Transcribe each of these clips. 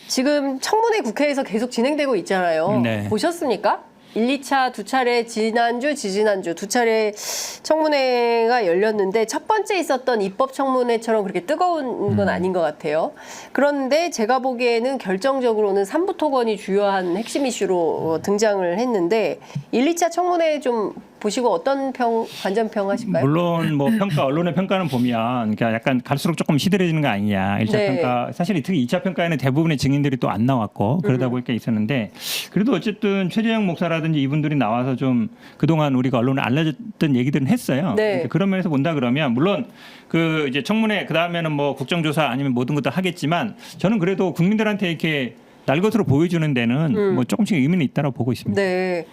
지금 청문회 국회에서 계속 진행되고 있잖아요. 네. 보셨습니까? 1, 2차 두 차례 지난주, 지지난주 두 차례 청문회가 열렸는데 첫 번째 있었던 입법 청문회처럼 그렇게 뜨거운 건 아닌 것 같아요. 그런데 제가 보기에는 결정적으로는 삼부토건이 주요한 핵심 이슈로 등장을 했는데 1, 2차 청문회 좀 보시고 어떤 관전평 하실까요? 물론 뭐 평가 언론의 평가는 보면 그러니까 약간 갈수록 조금 시들해지는 거 아니냐. 1차 네. 평가 사실 특히 2차 평가에는 대부분의 증인들이 또 안 나왔고 그러다 보니까 있었는데 그래도 어쨌든 최재형 목사라든지 이분들이 나와서 좀 그동안 우리가 언론에 알려졌던 얘기들은 했어요. 네. 그런 면에서 본다 그러면 물론 그 이제 청문회 그 다음에는 뭐 국정조사 아니면 모든 것도 하겠지만 저는 그래도 국민들한테 이렇게 날것으로 보여주는 데는 뭐 조금씩 의미는 있다고 보고 있습니다. 네.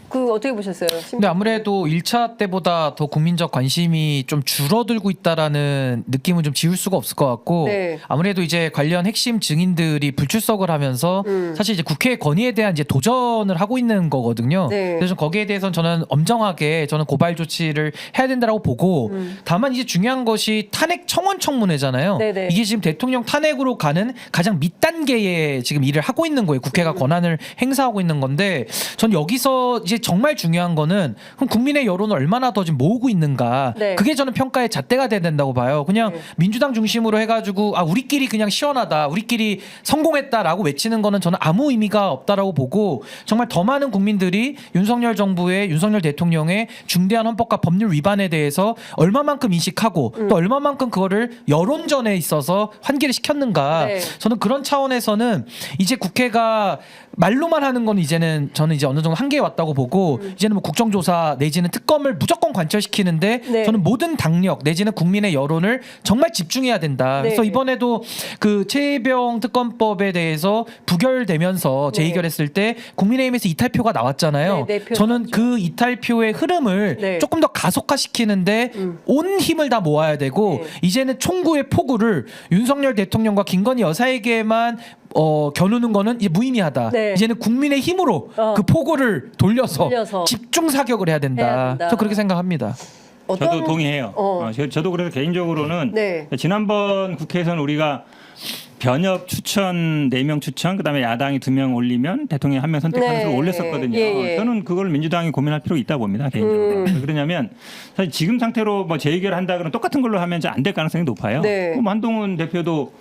그 어떻게 보셨어요? 근데 아무래도 1차 때보다 더 국민적 관심이 좀 줄어들고 있다라는 느낌은 좀 지울 수가 없을 것 같고 네. 아무래도 이제 관련 핵심 증인들이 불출석을 하면서 사실 이제 국회의 권위에 대한 이제 도전을 하고 있는 거거든요. 네. 그래서 거기에 대해서는 저는 엄정하게 저는 고발 조치를 해야 된다라고 보고 다만 이제 중요한 것이 탄핵 청원 청문회잖아요. 네네. 이게 지금 대통령 탄핵으로 가는 가장 밑단계의 지금 일을 하고 있는 거예요. 국회가 권한을 행사하고 있는 건데 전 여기서 이제 정말 중요한 거는 그럼 국민의 여론을 얼마나 더 지금 모으고 있는가. 네. 그게 저는 평가의 잣대가 돼야 된다고 봐요. 그냥 네. 민주당 중심으로 해가지고 아 우리끼리 그냥 시원하다, 우리끼리 성공했다라고 외치는 거는 저는 아무 의미가 없다라고 보고 정말 더 많은 국민들이 윤석열 정부의 윤석열 대통령의 중대한 헌법과 법률 위반에 대해서 얼마만큼 인식하고 또 얼마만큼 그거를 여론전에 있어서 환기를 시켰는가. 네. 저는 그런 차원에서는 이제 국회가 말로만 하는 건 이제는 저는 이제 어느 정도 한계에 왔다고 보고 이제는 뭐 국정조사 내지는 특검을 무조건 관철시키는데 네. 저는 모든 당력 내지는 국민의 여론을 정말 집중해야 된다. 네. 그래서 이번에도 그 최혜병 특검법에 대해서 부결되면서 재의결했을 때 국민의힘에서 이탈표가 나왔잖아요. 네, 네 표 저는 나왔죠. 그 이탈표의 흐름을 네. 조금 더 가속화시키는데 온 힘을 다 모아야 되고 네. 이제는 총구의 포구를 윤석열 대통령과 김건희 여사에게만 겨누는 거는 이제 무의미하다. 네. 이제는 국민의 힘으로 그 포구를 돌려서 집중 사격을 해야 된다. 해야 된다. 저 그렇게 생각합니다. 저도 동의해요. 저도 그래서 개인적으로는 네. 지난번 국회에서는 우리가 변협 추천 4명 추천 그다음에 야당이 2명 올리면 대통령이 1명 선택하는 네. 식으로 올렸었거든요. 예, 예. 저는 그걸 민주당이 고민할 필요가 있다고 봅니다. 개인적으로. 왜 그러냐면 사실 지금 상태로 뭐 재의결한다 그러면 똑같은 걸로 하면 안 될 가능성이 높아요. 네. 뭐 한동훈 대표도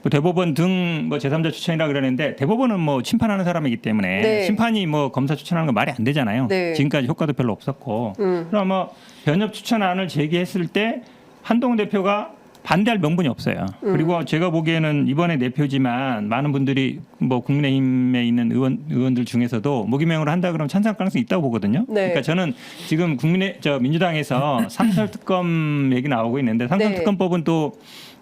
뭐 대법원 등 뭐 제3자 추천이라 그러는데 대법원은 뭐 심판하는 사람이기 때문에 네. 심판이 뭐 검사 추천하는 건 말이 안 되잖아요. 네. 지금까지 효과도 별로 없었고. 그럼 뭐 변협 추천안을 제기했을 때 한동훈 대표가 반대할 명분이 없어요. 그리고 제가 보기에는 이번에 내표지만 많은 분들이 뭐 국민의힘에 있는 의원들 중에서도 무기명으로 한다 그러면 찬성 가능성이 있다고 보거든요. 네. 그러니까 저는 지금 민주당에서 상설특검 얘기 나오고 있는데 상설특검법은 또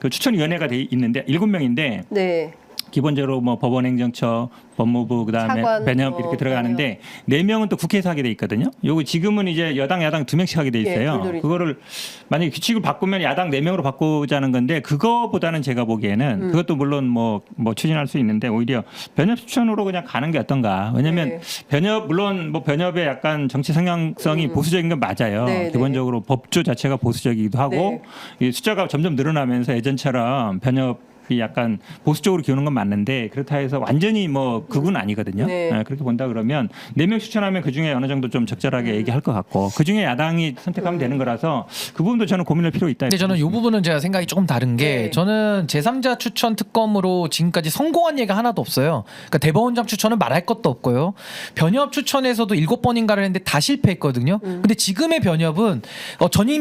그 추천위원회가 돼 있는데 7명인데 네. 기본적으로 뭐 법원행정처, 법무부 그다음에 차관, 변협 이렇게 들어가는데 4명은 또 국회에서 하게 돼 있거든요. 요거 지금은 이제 여당 야당 2명씩 하게 돼 있어요. 불들이죠. 그거를 만약에 규칙을 바꾸면 야당 4명으로 바꾸자는 건데 그거보다는 제가 보기에는 그것도 물론 뭐 추진할 수 있는데 오히려 변협 추천으로 그냥 가는 게 어떤가. 왜냐면 네. 변협 물론 뭐 변협의 약간 정치 성향성이 보수적인 건 맞아요. 네, 네. 기본적으로 법조 자체가 보수적이기도 하고 이 숫자가 점점 늘어나면서 예전처럼 변협 이 약간 보수 쪽으로 기우는 건 맞는데 그렇다 해서 완전히 뭐 극은 아니거든요. 네. 그렇게 본다 그러면 4명 추천하면 그중에 어느 정도 좀 적절하게 얘기할 것 같고 그중에 야당이 선택하면 되는 거라서 그 부분도 저는 고민할 필요가 있다. 근데 저는 이 부분은 제가 생각이 조금 다른 게 네. 저는 제3자 추천 특검으로 지금까지 성공한 예가 하나도 없어요. 그러니까 대법원장 추천은 말할 것도 없고요. 변협 추천에서도 7번인가를 했는데 다 실패했거든요. 근데 지금의 변협은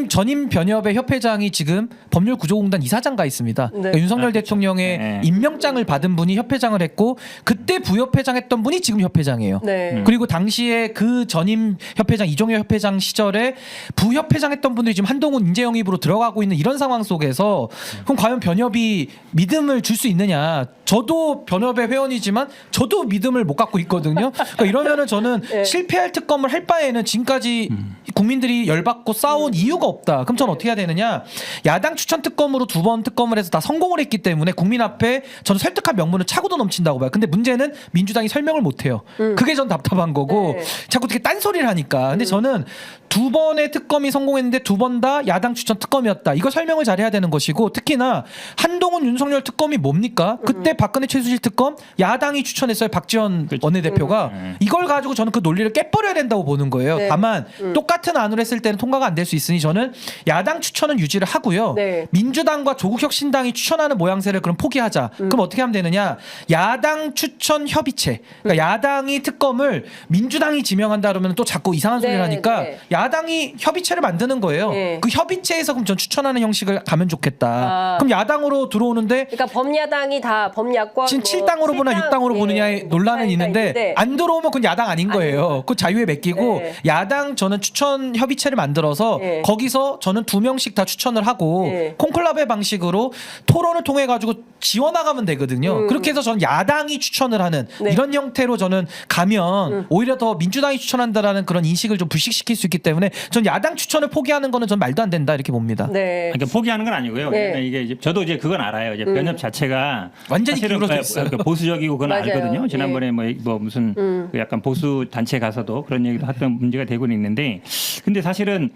전임 변협의 협회장이 지금 법률구조공단 이사장 가 있습니다. 네. 그러니까 윤석열 그렇죠. 대통령의 네. 임명장을 받은 분이 협회장을 했고 그때 부협회장 했던 분이 지금 협회장이에요. 네. 그리고 당시에 그 전임 협회장 이종효 협회장 시절에 부협회장 했던 분들이 지금 한동훈 인재 영입으로 들어가고 있는 이런 상황 속에서 그럼 과연 변협이 믿음을 줄 수 있느냐? 저도 변협의 회원이지만 저도 믿음을 못 갖고 있거든요. 그러니까 이러면은 저는 네. 실패할 특검을 할 바에는 지금까지 국민들이 열받고 싸운 이유가 없다. 그럼 저는 어떻게 해야 되느냐? 야당 추천 특검으로 2번 특검을 해서 다 성공을 했기 때문에 때문에 국민 앞에 저는 설득한 명분은 차고도 넘친다고 봐요. 근데 문제는 민주당이 설명을 못해요. 그게 전 답답한 거고 네. 자꾸 되게 딴소리를 하니까. 근데 저는 2번의 특검이 성공했는데 2번 다 야당 추천 특검이었다. 이거 설명을 잘해야 되는 것이고 특히나 한동훈 윤석열 특검이 뭡니까? 그때 박근혜 최수실 특검 야당이 추천했어요. 박지원 원내대표가. 이걸 가지고 저는 그 논리를 깨버려야 된다고 보는 거예요. 네. 다만 똑같은 안으로 했을 때는 통과가 안 될 수 있으니 저는 야당 추천은 유지를 하고요. 네. 민주당과 조국혁신당이 추천하는 모양새를 그럼 포기하자. 그럼 어떻게 하면 되느냐? 야당 추천 협의체. 그러니까 야당이 특검을 민주당이 지명한다 그러면 또 자꾸 이상한 소리를 네, 하니까 네. 야당이 협의체를 만드는 거예요. 네. 그 협의체에서 그럼 전 추천하는 형식을 가면 좋겠다. 아. 그럼 야당으로 들어오는데 그러니까 범야당이 다 범야권 지금 뭐 7당으로 보나 6당으로 보느냐의 논란은 있는데 안 들어오면 그건 야당 아닌 거예요. 그 자유에 맡기고 네. 야당 저는 추천 협의체를 만들어서 네. 거기서 저는 2명씩 다 추천을 하고 네. 콘클라베 방식으로 토론을 통해 가지고 지원나가면 되거든요. 그렇게 해서 저는 야당이 추천을 하는 네. 이런 형태로 저는 가면 오히려 더 민주당이 추천한다라는 그런 인식을 좀 불식시킬 수 있기 때문에 전 야당 추천을 포기하는 거는 전 말도 안 된다 이렇게 봅니다. 네. 그러니까 포기하는 건 아니고요. 네. 왜냐면 이게 이제 저도 이제 그건 알아요. 이제 변협 자체가 완전히 사실은 기울어져 있어요. 보수적이고 그건 맞아요. 알거든요. 지난번에 예. 뭐 무슨 그 약간 보수 단체 가서도 그런 얘기도 했던 문제가 되고는 있는데, 근데 사실은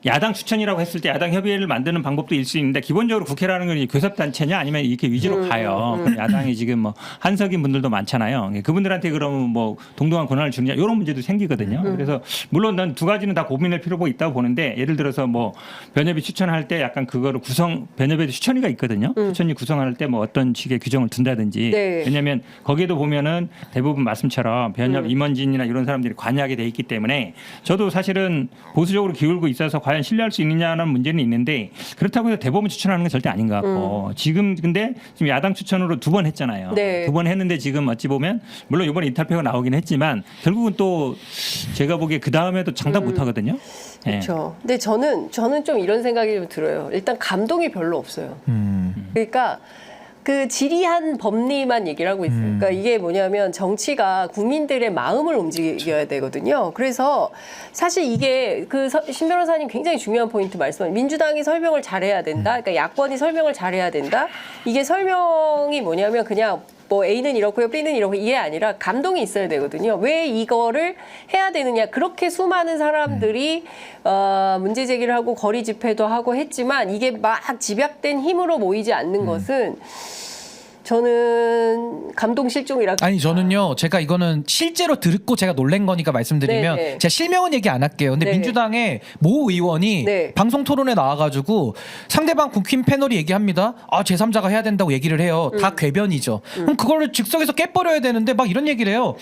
야당 추천이라고 했을 때 야당 협의회를 만드는 방법도 있을 수 있는데 기본적으로 국회라는 건 교섭단체냐 아니면 이렇게 위주로 가요. 그럼 야당이 지금 뭐 한석인 분들도 많잖아요. 그분들한테 그러면 뭐 동등한 권한을 주느냐 이런 문제도 생기거든요. 그래서 물론 난 두 가지는 다 고민할 필요가 있다고 보는데, 예를 들어서 뭐 변협이 추천할 때 약간 그거를 변협에도 추천위가 있거든요. 추천위 구성할 때 뭐 어떤 식의 규정을 둔다든지. 네. 왜냐하면 거기에도 보면은 대부분 말씀처럼 변협 임원진이나 이런 사람들이 관여하게 돼 있기 때문에 저도 사실은 보수적으로 기울고 있어서 과연 신뢰할 수 있느냐는 문제는 있는데, 그렇다고 해서 대법원 추천하는 건 절대 아닌 것 같고 지금 근데 지금 야당 추천으로 2번 했잖아요. 네. 2번 했는데 지금 어찌 보면 물론 이번에 이탈표가 나오긴 했지만 결국은 또 제가 보기에 그 다음에도 장담 못 하거든요. 예. 그렇죠. 근데 저는 좀 이런 생각이 좀 들어요. 일단 감동이 별로 없어요. 그러니까 그 지리한 법리만 얘기를 하고 있어요. 그러니까 이게 뭐냐면 정치가 국민들의 마음을 움직여야 되거든요. 그래서 사실 이게 신 변호사님 굉장히 중요한 포인트 말씀하신, 민주당이 설명을 잘해야 된다. 그러니까 야권이 설명을 잘해야 된다. 이게 설명이 뭐냐면 그냥 뭐 A는 이렇고요, B는 이렇고 이게 아니라 감동이 있어야 되거든요. 왜 이거를 해야 되느냐. 그렇게 수많은 사람들이 문제 제기를 하고 거리 집회도 하고 했지만 이게 막 집약된 힘으로 모이지 않는 것은 저는 감동 실종이라고. 아니 저는요, 제가 이거는 실제로 듣고 제가 놀란 거니까 말씀드리면 네, 네. 제가 실명은 얘기 안 할게요. 근데 네. 민주당의 모 의원이 네. 방송 토론에 나와가지고 상대방 국힘 패널이 얘기합니다. 아 제3자가 해야 된다고 얘기를 해요. 다 궤변이죠. 그럼 그거를 즉석에서 깨버려야 되는데 막 이런 얘기를 해요.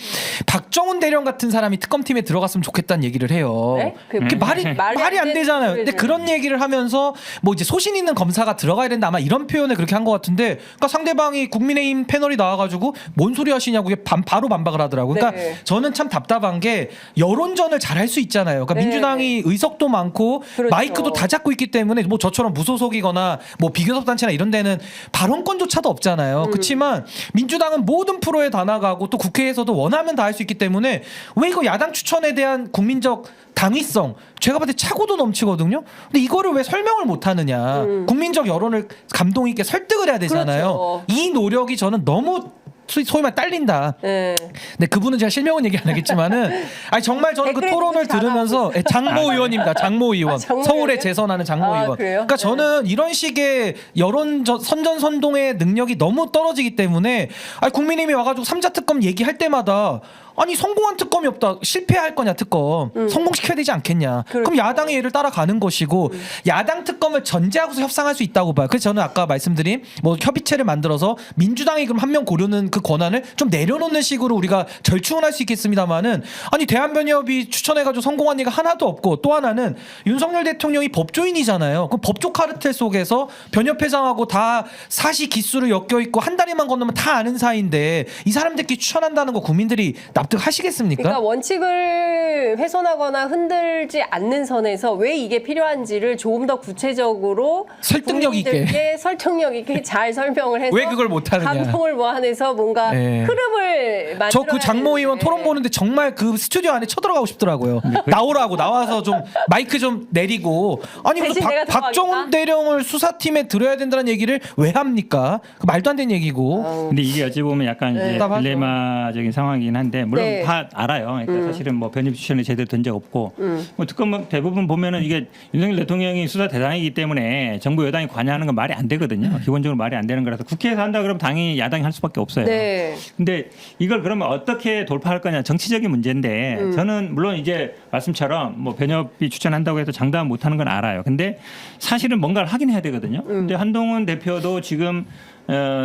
박정훈 대령 같은 사람이 특검팀에 들어갔으면 좋겠다는 얘기를 해요. 네? 그게 말이 안 되잖아요. 근데 네. 그런 얘기를 하면서 뭐 이제 소신 있는 검사가 들어가야 된다 아마 이런 표현을 그렇게 한 것 같은데, 그러니까 상대방이 국민의힘 패널이 나와가지고 뭔 소리 하시냐고 바로 반박을 하더라고요. 그러니까 네. 저는 참 답답한 게 여론전을 잘 할 수 있잖아요. 그러니까 네. 민주당이 의석도 많고 그렇죠. 마이크도 다 잡고 있기 때문에 뭐 저처럼 무소속이거나 뭐 비교섭 단체나 이런 데는 발언권조차도 없잖아요. 그렇지만 민주당은 모든 프로에 다 나가고 또 국회에서도 원하면 다 할 수 있기 때문에 왜 이거 야당 추천에 대한 국민적 당위성 제가 봤을 때 차고도 넘치거든요. 근데 이거를 왜 설명을 못 하느냐. 국민적 여론을 감동 있게 설득을 해야 되잖아요. 그렇죠. 이 노력이 저는 너무 소위 말 딸린다. 네. 근데 그분은 제가 실명은 얘기 안 하겠지만은 아니 정말 저는 그 댓글에 토론을 누구 들으면서 장모 의원입니다. 장모 의원. 장모 서울에 의원이요? 재선하는 장모 아, 의원. 그래요? 그러니까 저는 이런 식의 여론 선전선동의 능력이 너무 떨어지기 때문에 아니 국민의힘이 와가지고 3자 특검 얘기할 때마다 아니 성공한 특검이 없다. 실패할 거냐 특검. 성공시켜야 되지 않겠냐. 그렇죠. 그럼 야당의 예를 따라가는 것이고 야당 특검을 전제하고서 협상할 수 있다고 봐요. 그래서 저는 아까 말씀드린 뭐 협의체를 만들어서 민주당이 그럼 한 명 고르는 그 권한을 좀 내려놓는 식으로 우리가 절충을 할 수 있겠습니다만은 아니 대한변협이 추천해가지고 성공한 얘기가 하나도 없고, 또 하나는 윤석열 대통령이 법조인이잖아요. 그 법조 카르텔 속에서 변협회장하고 다 사시 기수를 엮여 있고 한 다리만 건너면 다 아는 사이인데 이 사람들끼리 추천한다는 거 국민들이 납득하시겠습니까? 그러니까 원칙을 훼손하거나 흔들지 않는 선에서 왜 이게 필요한지를 조금 더 구체적으로 설득력 있게. 국민들께 설득력 있게 잘 설명을 해서 왜 그걸 못하느냐. 감동을 모아내서 뭔가 네. 흐름을 만들어야 저 그 장모 의원 되는데. 토론 보는데 정말 그 스튜디오 안에 쳐들어가고 싶더라고요. 나오라고 나와서 좀 마이크 좀 내리고 아니 그래서 대신 내가 박정훈 들어가겠다? 대령을 수사팀에 들어야 된다는 얘기를 왜 합니까? 그 말도 안 되는 얘기고. 근데 이게 어찌 보면 약간 이제 답답하죠. 딜레마적인 상황이긴 한데 물론 네. 다 알아요. 그러니까 사실은 뭐 변협 추천이 제대로 된 적 없고 뭐 특검 대부분 보면은 이게 윤석열 대통령이 수사 대상이기 때문에 정부 여당이 관여하는 건 말이 안 되거든요. 기본적으로 말이 안 되는 거라서 국회에서 한다 그러면 당연히 야당이 할 수밖에 없어요. 네. 근데 이걸 그러면 어떻게 돌파할 거냐 정치적인 문제인데 저는 물론 이제 말씀처럼 뭐 변협이 추천한다고 해서 장담 못하는 건 알아요. 근데 사실은 뭔가를 하긴 해야 되거든요. 근데 한동훈 대표도 지금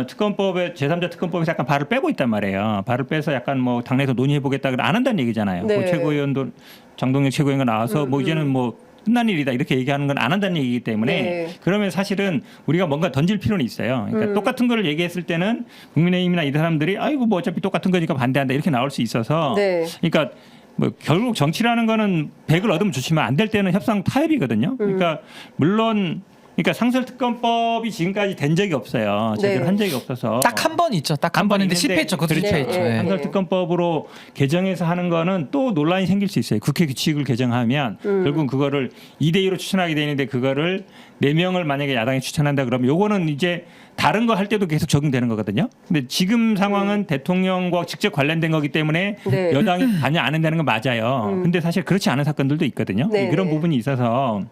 특검법에 제3자 특검법에서 약간 발을 빼고 있단 말이에요. 발을 빼서 약간 뭐 당내에서 논의해 보겠다 안 한다는 얘기잖아요. 네. 뭐 최고위원도 장동영 최고위원가 나와서 뭐 이제는 뭐 끝난 일이다 이렇게 얘기하는 건 안 한다는 얘기이기 때문에 네. 그러면 사실은 우리가 뭔가 던질 필요는 있어요. 그러니까 똑같은 거를 얘기했을 때는 국민의힘이나 이 사람들이 아이고 뭐 어차피 똑같은 거니까 반대한다 이렇게 나올 수 있어서 네. 그러니까 뭐 결국 정치라는 거는 100을 얻으면 좋지만 안 될 때는 협상 타협이거든요. 그러니까 물론 그러니까 상설특검법이 지금까지 된 적이 없어요. 제대로 네. 한 적이 없어서 딱 한 번 있죠. 딱 한 한 번인데 번 실패했죠. 그것도 있는데 실패했죠. 네. 예. 상설특검법으로 개정해서 하는 거는 또 논란이 생길 수 있어요. 국회 규칙을 개정하면 결국 그거를 2대2로 추천하게 되는데 그거를 4명을 만약에 야당이 추천한다 그러면 요거는 이제 다른 거 할 때도 계속 적용되는 거거든요. 근데 지금 상황은 대통령과 직접 관련된 거기 때문에 네. 여당이 관여 안 한다는 건 맞아요. 근데 사실 그렇지 않은 사건들도 있거든요. 네. 그런 부분이 있어서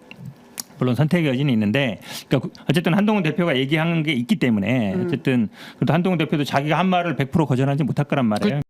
물론 선택의 여지는 있는데 그러니까 어쨌든 한동훈 대표가 얘기하는 게 있기 때문에 어쨌든 그래도 한동훈 대표도 자기가 한 말을 100% 거절하지 못할 거란 말이에요.